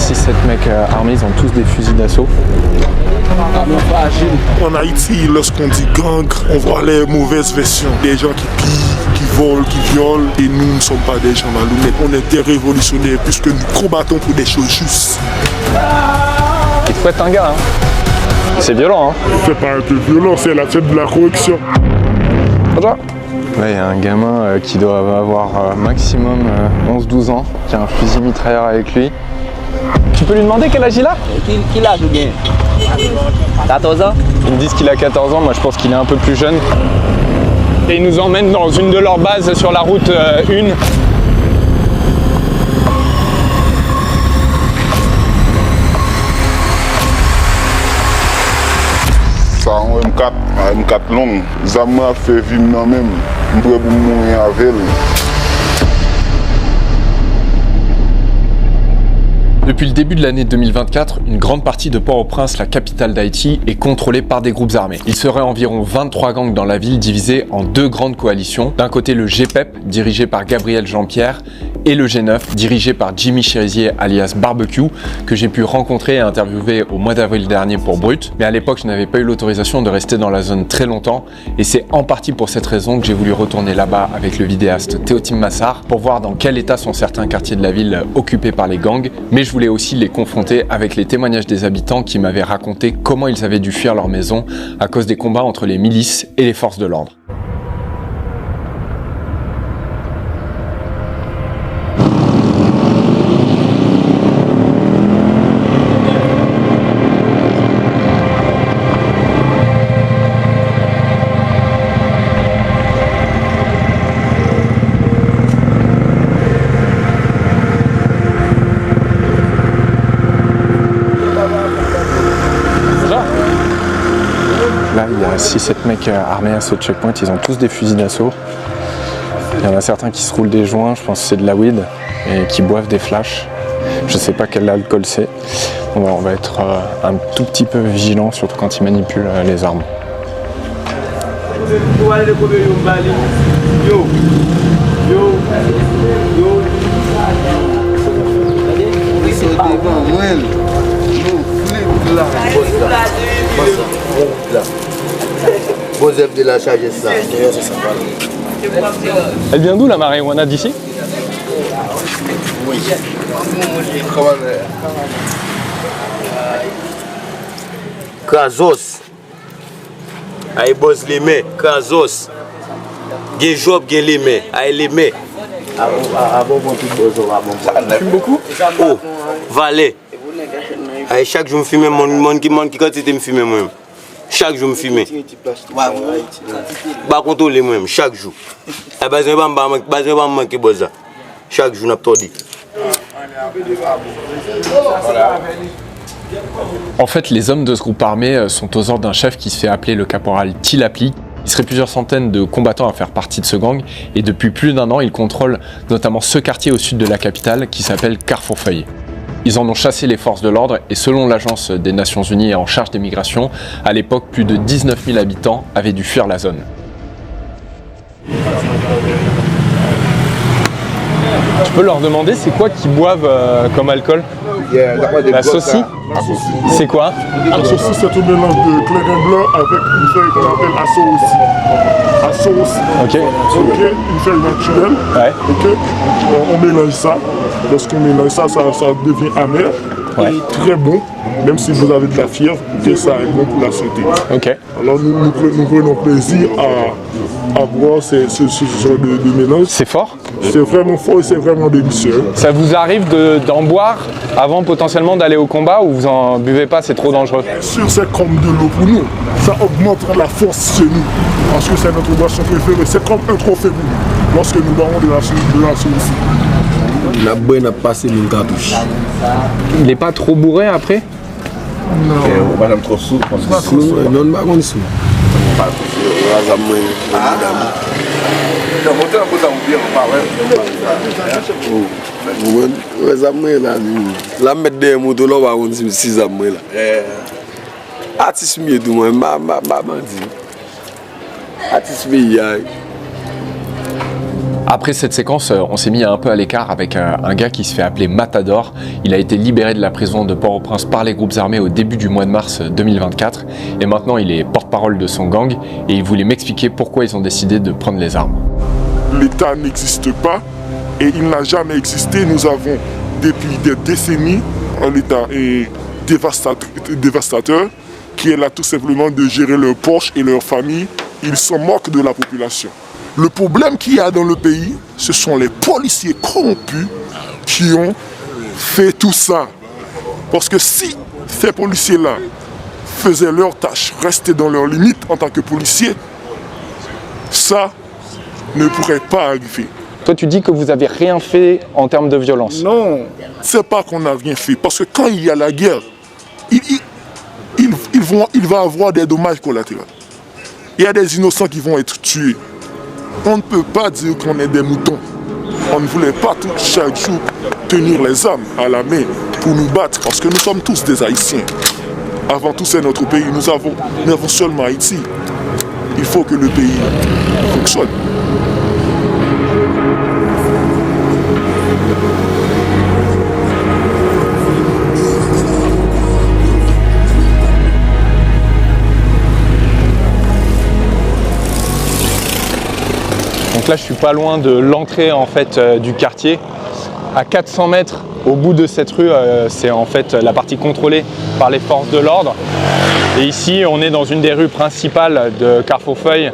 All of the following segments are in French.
6-7 mecs armés, ils ont tous des fusils d'assaut. En Haïti, lorsqu'on dit gang, on voit les mauvaises versions. Des gens qui pillent, qui volent, qui violent. Et nous ne sommes pas des gens malhonnêtes. On est des révolutionnaires puisque nous combattons pour des choses justes. Il faut être un gars, hein. C'est violent, hein. C'est pas un peu violent, c'est la fête de la correction. Là, il y a un gamin qui doit avoir maximum 11-12 ans, qui a un fusil mitrailleur avec lui. Tu peux lui demander quel âge il a? Quel âge ou bien? 14 ans? Ils me disent qu'il a 14 ans, moi je pense qu'il est un peu plus jeune. Et ils nous emmènent dans une de leurs bases sur la route 1. Ça en M4 long, ça m'a fait vivre moi-même. Je peux mourir avec elle. Depuis le début de l'année 2024, une grande partie de Port-au-Prince, la capitale d'Haïti, est contrôlée par des groupes armés. Il serait environ 23 gangs dans la ville divisés en deux grandes coalitions. D'un côté le GPEP, dirigé par Gabriel Jean-Pierre, et le G9, dirigé par Jimmy Cherizier alias Barbecue, que j'ai pu rencontrer et interviewer au mois d'avril dernier pour Brut. Mais à l'époque, je n'avais pas eu l'autorisation de rester dans la zone très longtemps, et c'est en partie pour cette raison que j'ai voulu retourner là-bas avec le vidéaste Théotime Massard pour voir dans quel état sont certains quartiers de la ville occupés par les gangs. Mais je voulais aussi les confronter avec les témoignages des habitants qui m'avaient raconté comment ils avaient dû fuir leur maison à cause des combats entre les milices et les forces de l'ordre. Là, il y a 6-7 mecs armés à ce checkpoint, ils ont tous des fusils d'assaut. Il y en a certains qui se roulent des joints, je pense que c'est de la weed, et qui boivent des flashs. Je sais pas quel alcool c'est. Donc on va être un tout petit peu vigilant, surtout quand ils manipulent les armes. Bon zèbre de la charge ça. Elle vient d'où la marijuana d'ici? Oui. Kazos. Aïe boss les mains. Kazos. Gen job gen les mains. Aïe les mains. Tu fumes beaucoup? Oh, valet. Aïe chaque jour me fume mon qui quantité me fume moi. Chaque jour me fume. Pas contrôler moi chaque jour. A besoin pas manquer boza. Chaque jour n'a pas dit. En fait, les hommes de ce groupe armé sont aux ordres d'un chef qui se fait appeler le caporal Tilapli. Il serait plusieurs centaines de combattants à faire partie de ce gang et depuis plus d'un an, il contrôle notamment ce quartier au sud de la capitale qui s'appelle Carrefourfeuille. Ils en ont chassé les forces de l'ordre et selon l'Agence des Nations Unies en charge des migrations, à l'époque, plus de 19 000 habitants avaient dû fuir la zone. Tu peux leur demander c'est quoi qu'ils boivent comme alcool? La saucie? C'est quoi? La saucisse, c'est un mélange de clairin blanc avec une feuille qu'on appelle asso aussi. Asso aussi. Ok. Ok, une feuille naturelle. Ouais. Ok. On mélange ça. Lorsqu'on mélange ça, ça devient amer. Ouais. Très bon. Même si vous avez de la fièvre, que ça est bon pour la santé. Ok. Alors nous prenons plaisir à boire ce genre de mélange. C'est fort? C'est vraiment fort et c'est vraiment délicieux. Ça vous arrive d'en boire avant potentiellement d'aller au combat ou vous en buvez pas, c'est trop dangereux? Bien sûr, c'est comme de l'eau pour nous. Ça augmente la force chez nous. Parce que c'est notre boisson préférée. C'est comme un trophée pour nous. Lorsque nous boirons de la sauce. La bonne a passé une cartouche. Il n'est pas trop bourré après? Non. Madame trop sous, parce que Non, non, pas comme ça. La mettre des motos là, on va 6 ans là. Artiste mieux du moins, ma dit. Artiste mieux. Après cette séquence, on s'est mis un peu à l'écart avec un gars qui se fait appeler Matador. Il a été libéré de la prison de Port-au-Prince par les groupes armés au début du mois de mars 2024 et maintenant il est porte-parole de son gang et il voulait m'expliquer pourquoi ils ont décidé de prendre les armes. L'État n'existe pas et il n'a jamais existé. Nous avons depuis des décennies un État dévastateur qui est là tout simplement de gérer leurs poches et leurs familles. Ils se moquent de la population. Le problème qu'il y a dans le pays, ce sont les policiers corrompus qui ont fait tout ça. Parce que si ces policiers-là faisaient leur tâche, restaient dans leurs limites en tant que policiers, ça ne pourrait pas arriver. Toi tu dis que vous n'avez rien fait en termes de violence. Non, c'est pas qu'on n'a rien fait. Parce que quand il y a la guerre, il va y avoir des dommages collatéraux. Il y a des innocents qui vont être tués. On ne peut pas dire qu'on est des moutons. On ne voulait pas chaque jour tenir les armes à la main pour nous battre. Parce que nous sommes tous des Haïtiens. Avant tout, c'est notre pays. Nous avons seulement Haïti. Il faut que le pays fonctionne. Donc là je suis pas loin de l'entrée en fait du quartier. À 400 mètres au bout de cette rue, c'est en fait la partie contrôlée par les forces de l'ordre. Et ici on est dans une des rues principales de Carrefourfeuille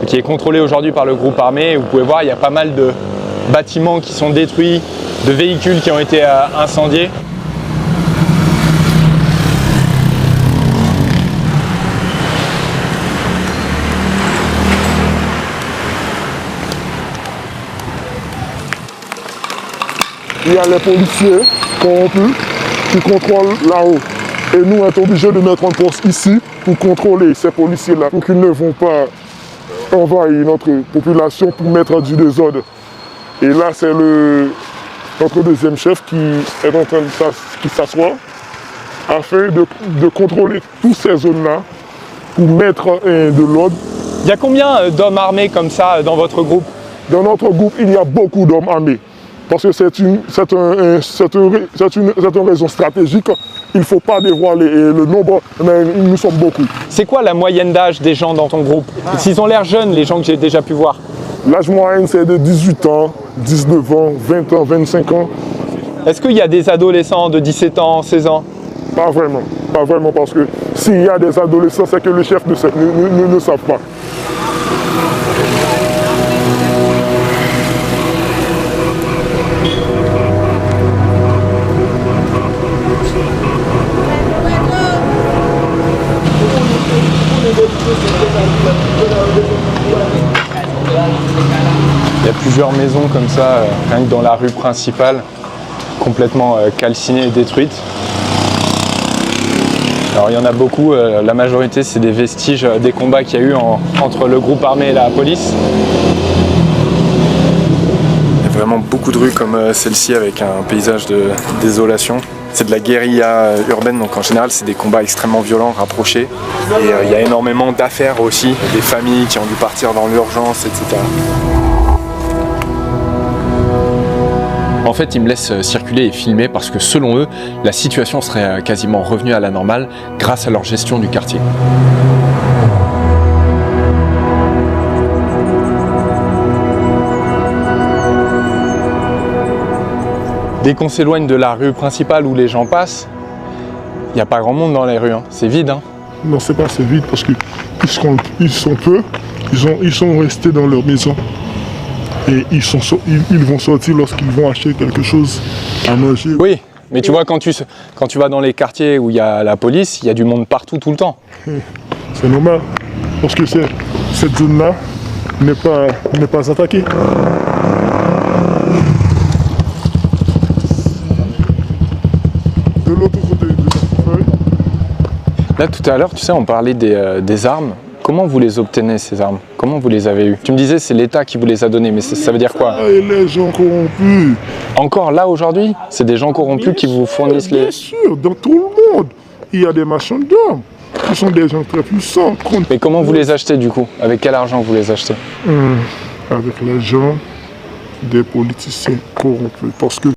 qui est contrôlée aujourd'hui par le groupe armé. Vous pouvez voir il y a pas mal de bâtiments qui sont détruits, de véhicules qui ont été incendiés. Il y a les policiers corrompus qui contrôlent là-haut. Et nous, on est obligés de mettre un poste ici pour contrôler ces policiers-là, pour qu'ils ne vont pas envahir notre population pour mettre du désordre. Et là, c'est notre deuxième chef qui est en train de s'asseoir afin de contrôler toutes ces zones-là pour mettre de l'ordre. Il y a combien d'hommes armés comme ça dans votre groupe? Dans notre groupe, il y a beaucoup d'hommes armés. Parce que c'est une raison stratégique. Il ne faut pas dévoiler le nombre, mais nous sommes beaucoup. C'est quoi la moyenne d'âge des gens dans ton groupe? S'ils ont l'air jeunes, les gens que j'ai déjà pu voir. L'âge moyen, c'est de 18 ans, 19 ans, 20 ans, 25 ans. Est-ce qu'il y a des adolescents de 17 ans, 16 ans? Pas vraiment. Pas vraiment, parce que s'il y a des adolescents, c'est que le chef ne savent pas. Il y a plusieurs maisons comme ça, rien que dans la rue principale, complètement calcinées et détruites. Alors il y en a beaucoup, la majorité c'est des vestiges des combats qu'il y a eu entre le groupe armé et la police. Il y a vraiment beaucoup de rues comme celle-ci avec un paysage de désolation. C'est de la guérilla urbaine, donc en général c'est des combats extrêmement violents, rapprochés. Et il y a énormément d'affaires aussi, des familles qui ont dû partir dans l'urgence, etc. En fait, ils me laissent circuler et filmer parce que selon eux, la situation serait quasiment revenue à la normale grâce à leur gestion du quartier. Dès qu'on s'éloigne de la rue principale où les gens passent, il n'y a pas grand monde dans les rues, hein. C'est vide. Hein. Non, c'est pas assez vide parce qu'ils sont peu, ils sont restés dans leur maison. Et ils vont sortir lorsqu'ils vont acheter quelque chose à manger. Oui, mais tu vois, quand tu vas dans les quartiers où il y a la police, il y a du monde partout, tout le temps. C'est normal, parce que cette zone-là n'est pas attaquée. De l'autre côté de cette feuille. Là, tout à l'heure, tu sais, on parlait des armes. Comment vous les obtenez, ces armes? Comment vous les avez eues? Tu me disais c'est l'État qui vous les a données, mais ça veut dire quoi? Et les gens corrompus. Encore là, aujourd'hui? C'est des gens corrompus qui vous fournissent les... Bien sûr, dans tout le monde, il y a des marchands d'armes. Ce sont des gens très puissants. Mais comment vous les achetez, du coup? Avec quel argent vous les achetez? Avec l'argent des politiciens corrompus. Parce que